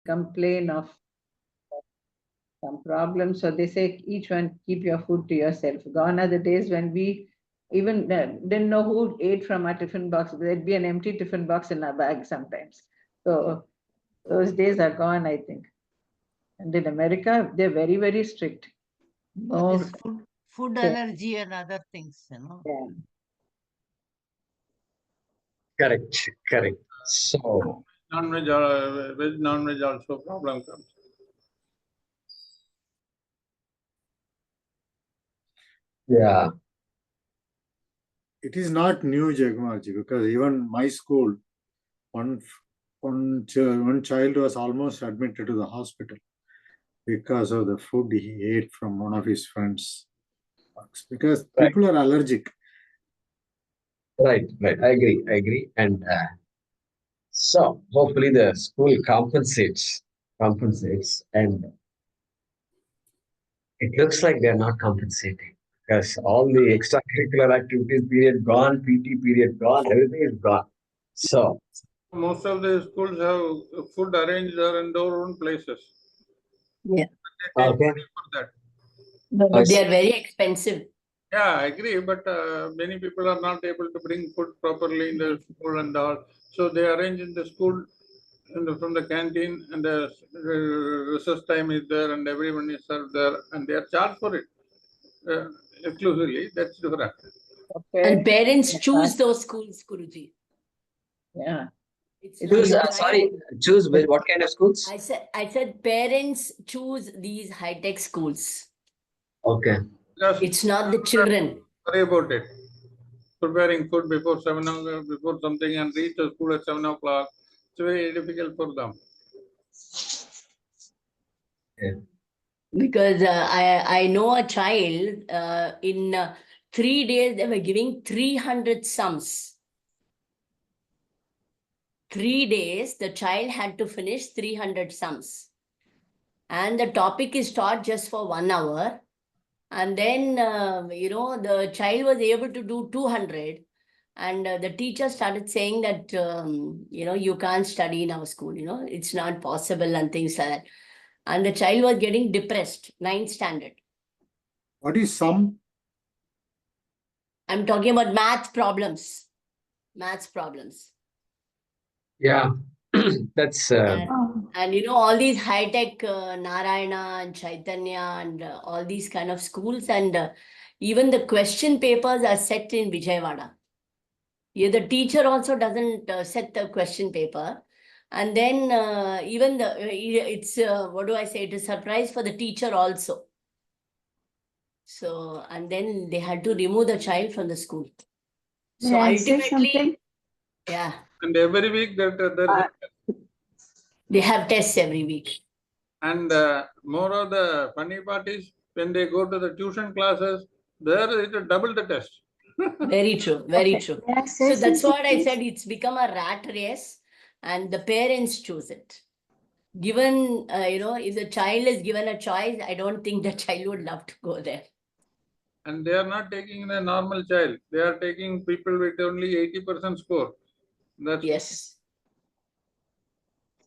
complain of some problems. So they say, each one keep your food to yourself. Gone are the days when we even didn't know who ate from our tiffin box. There'd be an empty tiffin box in our bag sometimes. So those days are gone, I think. And in America, they're very, very strict. No, This food allergy and other things, yeah. Correct, correct. So, Non-veg, veg, non-veg also problem comes. yeah, It is not new, Jagmarji, because even my school, one child was almost admitted to the hospital because of the food he ate from one of his friends. Because Right. people are allergic. right, right. I agree. And so hopefully the school compensates, and it looks like they're not compensating because all the extracurricular activities period gone, PT period gone, everything is gone. So, Most of the schools have food arranged in their own places. Yeah. They take okay. money for that. But they are very expensive. Yeah, I agree, but many people are not able to bring food properly in the school and all. So they arrange in the school from the canteen, and the recess time is there, and everyone is served there, and they are charged for it exclusively. That's different. And parents choose those schools, Guruji. Yeah. It's Choose, not sorry, choose what kind of schools? I said parents choose these high-tech schools. Okay. Just It's not the children. worry about it. Preparing food before before something, and reach the school at 7 o'clock. It's very difficult for them. Yeah. Because I know a child in 3 days they were giving 300 sums. 3 days the child had to finish 300 sums. And the topic is taught just for 1 hour. And then, the child was able to do 200. And the teacher started saying that, you can't study in our school, it's not possible and things like that. And the child was getting depressed, 9th standard. What is some? I'm talking about maths problems. Yeah. That's And all these high-tech Narayana and Chaitanya and all these kind of schools, and even the question papers are set in Vijayawada. Yeah, the teacher also doesn't set the question paper. And then even it's, what do I say, it is a surprise for the teacher also. So, and then they had to remove the child from the school. So May I say ultimately, something? yeah, And every week there is they have tests every week. and more of the funny part is when they go to the tuition classes, there it is double the test. Very true, very Okay. true. May I say So that's something, what I please? said, it's become a rat race and the parents choose it. Given, if the child is given a choice, I don't think the child would love to go there. And they are not taking a normal child. They are taking people with only 80% score. That's Yes.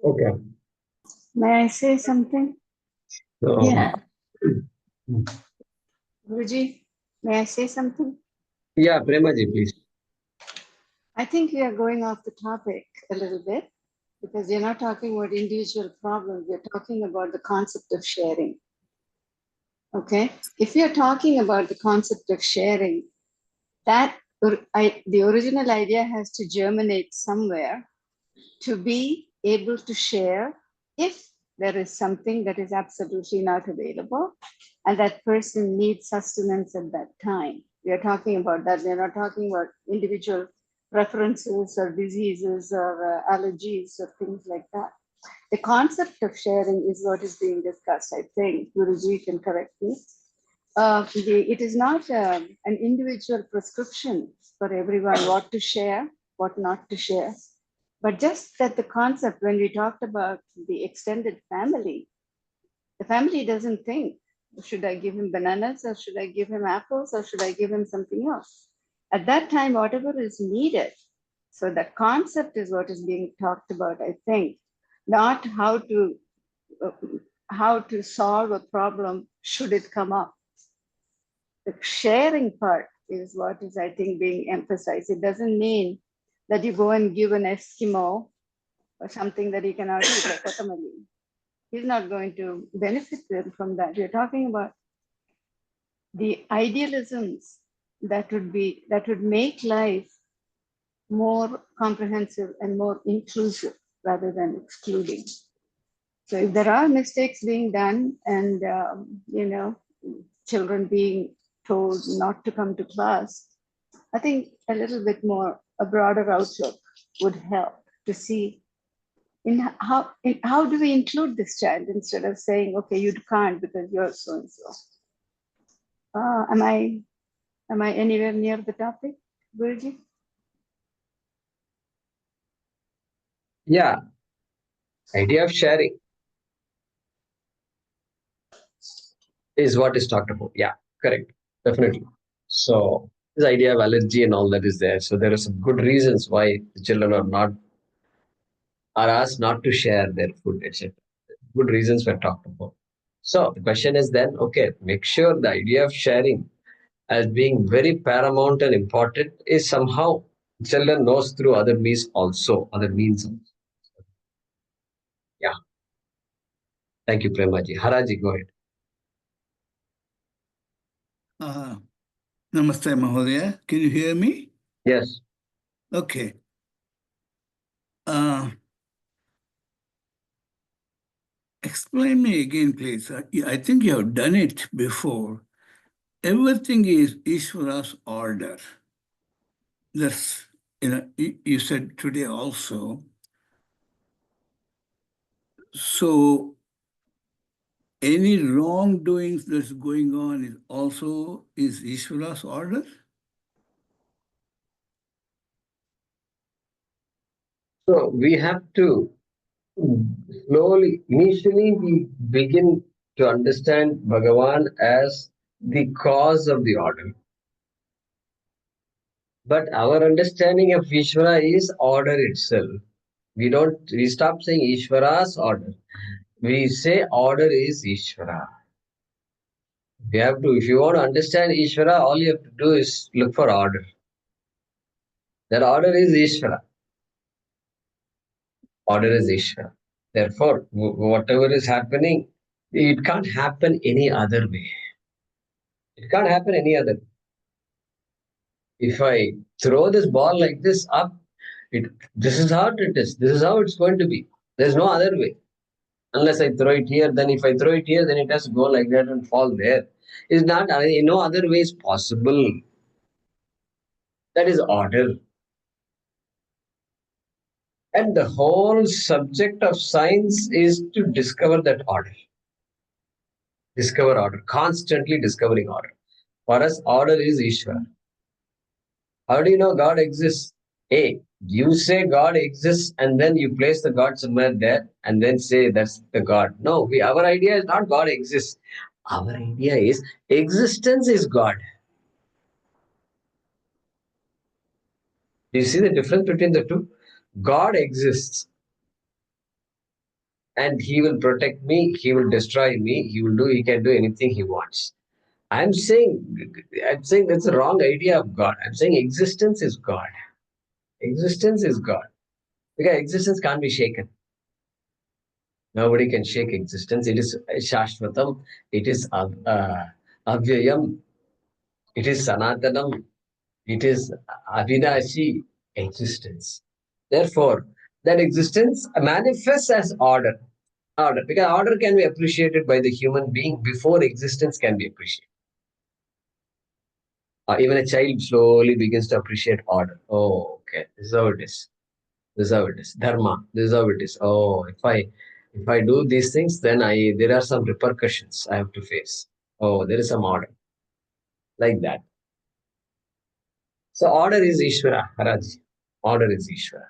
okay. May I say something? So, Yeah. Guruji, may I say something? yeah, Premaji, please. I think we are going off the topic a little bit because we're not talking about individual problems. We're talking about the concept of sharing. Okay? If you're talking about the concept of sharing, the original idea has to germinate somewhere to be able to share if there is something that is absolutely not available and that person needs sustenance at that time. We are talking about that. We're not talking about individual preferences or diseases or allergies or things like that. The concept of sharing is what is being discussed, I think. Guruji can correct me. It is not an individual prescription for everyone what to share, what not to share. But just that the concept, when we talked about the extended family, the family doesn't think, should I give him bananas or should I give him apples or should I give him something else? At that time, whatever is needed. So that concept is what is being talked about, I think, not how to how to solve a problem should it come up. The sharing part is what is, I think, being emphasized. It doesn't mean that you go and give an Eskimo or something that he cannot eat, like kotamali. He's not going to benefit from that. We're talking about the idealisms that would make life more comprehensive and more inclusive rather than excluding. So if there are mistakes being done and children being told not to come to class, I think a little bit more, a broader outlook would help to see how do we include this child instead of saying, okay, you can't because you're so and so. Am I anywhere near the topic, Guruji? Yeah, idea of sharing is what is talked about. Yeah, correct. Definitely. So this idea of allergy and all that is there. So there are some good reasons why the children are asked not to share their food, etc. Good reasons were talked about. So the question is then, okay, make sure the idea of sharing as being very paramount and important is somehow children knows through other means also, other means. Yeah. Thank you, Premaji. Haraji, go ahead. Namaste, Mahodaya. Can you hear me? Yes. Okay. Explain me again, please. I think you have done it before. Everything is Ishvara's order. That's, you said today also. So any wrongdoings that's going on is also is Ishvara's order? So we have to slowly, initially we begin to understand Bhagavan as the cause of the order. But our understanding of Ishvara is order itself. We stop saying Ishvara's order. We say order is Ishvara. If you want to understand Ishvara, all you have to do is look for order. That order is Ishvara. Order is Ishvara. Therefore, whatever is happening, it can't happen any other way. It can't happen any other way. If I throw this ball like this up, this is how it is. This is how it's going to be. There's no other way. Unless I throw it here, then if I throw it here, then it has to go like that and fall there. It's not, no other way is possible. That is order. And the whole subject of science is to discover that order. Discover order, constantly discovering order. For us, order is Ishvara. How do you know God exists? You say God exists and then you place the God somewhere there and then say that's the God. No, our idea is not God exists. Our idea is existence is God. Do you see the difference between the two? God exists and he will protect me, he will destroy me, he can do anything he wants. I'm saying that's the wrong idea of God. I'm saying existence is God. Existence is God. Because existence can't be shaken. Nobody can shake existence. It is Shashvatam. It is Avyayam. It is Sanatanam. It is Avinashi existence. Therefore, that existence manifests as order. Order. Because order can be appreciated by the human being before existence can be appreciated. Even a child slowly begins to appreciate order. Oh, okay. This is how it is. This is how it is. Dharma. This is how it is. Oh, if I do these things, then there are some repercussions I have to face. Oh, there is some order. Like that. So order is Ishvara, Haraj. Order is Ishvara.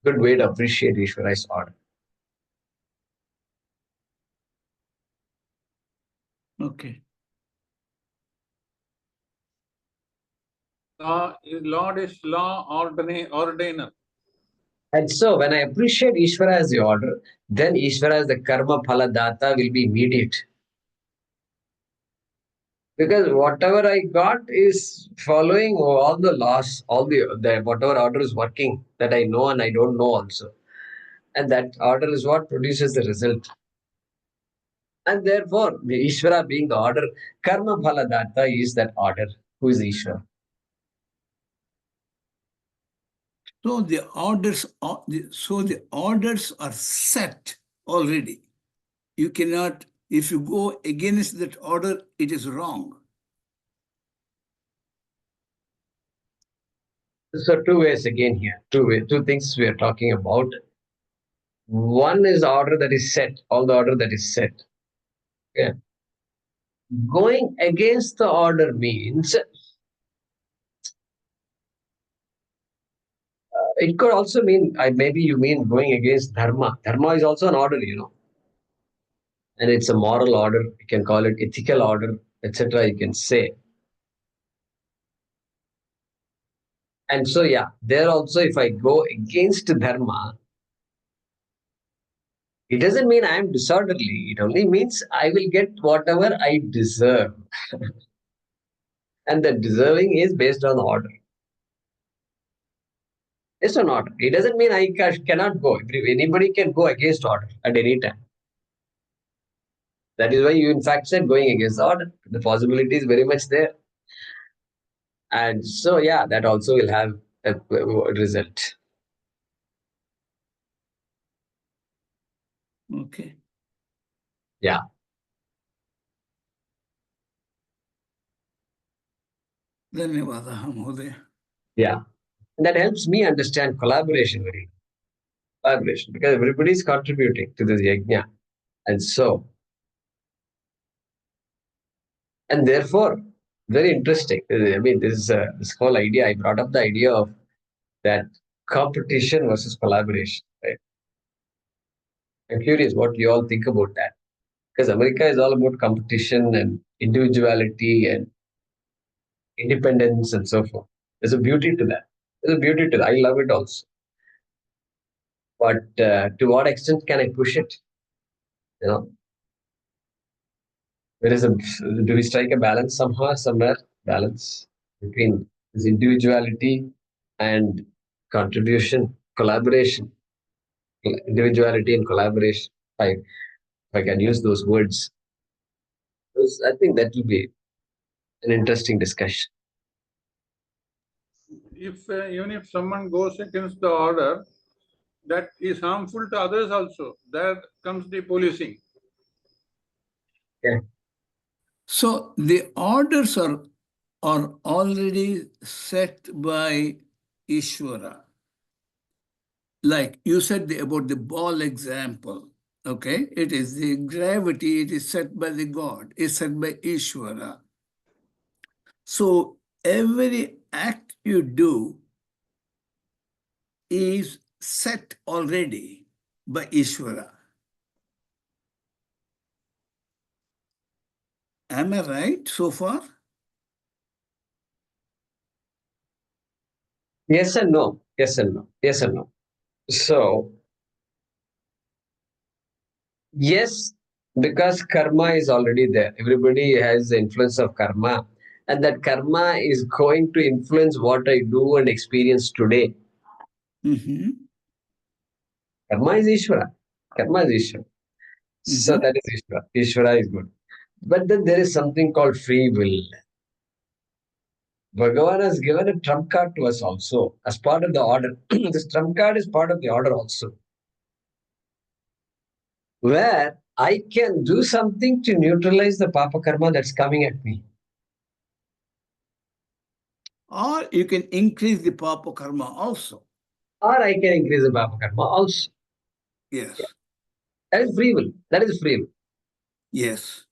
Good way to appreciate Ishvara's order. Okay. Lord is law ordainer. And so when I appreciate Ishvara as the order, then Ishvara as the karma phala data will be immediate. Because whatever I got is following all the laws, all the whatever order is working that I know and I don't know also. And that order is what produces the result. And therefore, the Ishvara being the order, karma phala data is that order. Who is Ishvara? So the orders are set already. You cannot, if you go against that order, it is wrong. So two ways again here. Two things we are talking about. One is order that is set, all the order that is set. Yeah. Going against the order means it could also mean maybe you mean going against dharma. Dharma is also an order, and it's a moral order. You can call it ethical order, etc. You can say. And so, yeah, there also, if I go against dharma, it doesn't mean I am disorderly. It only means I will get whatever I deserve. And the deserving is based on order. Based on order. It doesn't mean I cannot go. Anybody can go against order at any time. That is why you, in fact, said going against order. The possibility is very much there. And so, yeah, that also will have a result. Okay. Yeah. धन्यवादः महोदय. Yeah. And that helps me understand collaboration very well. Collaboration, because everybody is contributing to this yajna. And so, and therefore, very interesting. I mean, this whole idea, I brought up the idea of that competition versus collaboration. Right? I'm curious what you all think about that. Because America is all about competition and individuality and independence and so forth. There's a beauty to that. There's a beauty to that. I love it also. But to what extent can I push it? Do we strike a balance somewhere? Balance between this individuality and contribution, collaboration, individuality and collaboration. If I can use those words, I think that will be an interesting discussion. If even if someone goes against the order, that is harmful to others also. There comes the policing. Yeah. So the orders are already set by Ishvara. Like you said about the ball example, okay? It is the gravity, it is set by the God, it's set by Ishvara. So every act you do is set already by Ishvara. Am I right so far? Yes and no. Yes and no. Yes and no. So, yes, because karma is already there. Everybody has the influence of karma. And that karma is going to influence what I do and experience today. Mm-hmm. Karma is Ishvara. Karma is Ishvara. So that is Ishvara. Ishvara is good. But then there is something called free will. Bhagavan has given a trump card to us also as part of the order. This trump card is part of the order also. Where I can do something to neutralize the papa karma that's coming at me. Or you can increase the papa karma also. Or I can increase the papa karma also. Yes. That is free will. That is free will. Yes.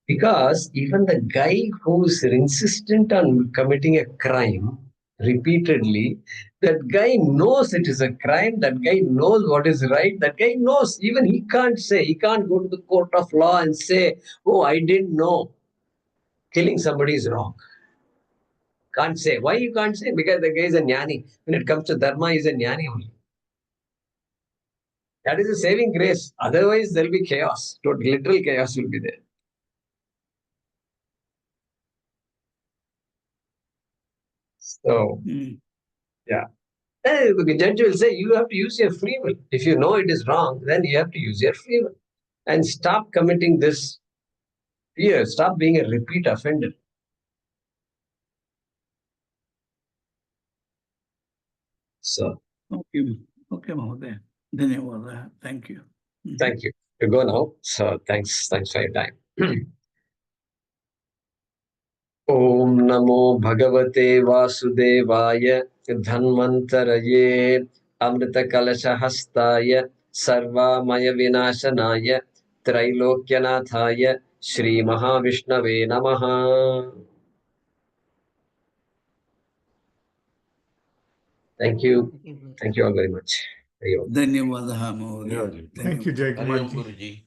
Because even the guy who's insistent on committing a crime repeatedly, that guy knows it is a crime, that guy knows what is right, that guy knows, even he can't say, he can't go to the court of law and say, oh, I didn't know. Killing somebody is wrong. Can't say. Why you can't say? Because the guy is a jnani. When it comes to dharma, he is a jnani only. That is a saving grace. Otherwise, there will be chaos. Literal chaos will be there. So, yeah. The judge will say, you have to use your free will. If you know it is wrong, then you have to use your free will. And stop committing this fear. Stop being a repeat offender. So, Okay, Mahoday. Dhanyawad. Thank you. thank you. You go now. So, thanks for your time. Om Namo Bhagavate Vasudevaya Dhanvantaraye Amrita Kalasha Hastaya Sarvamaya Vinashanaya Trilokyanathaya Shri Mahavishnave Namaha. Thank you. Thank you all very much. Dhanyawad, Mahoday. Thank you, Jai Hari Om Kumar ji. Guruji.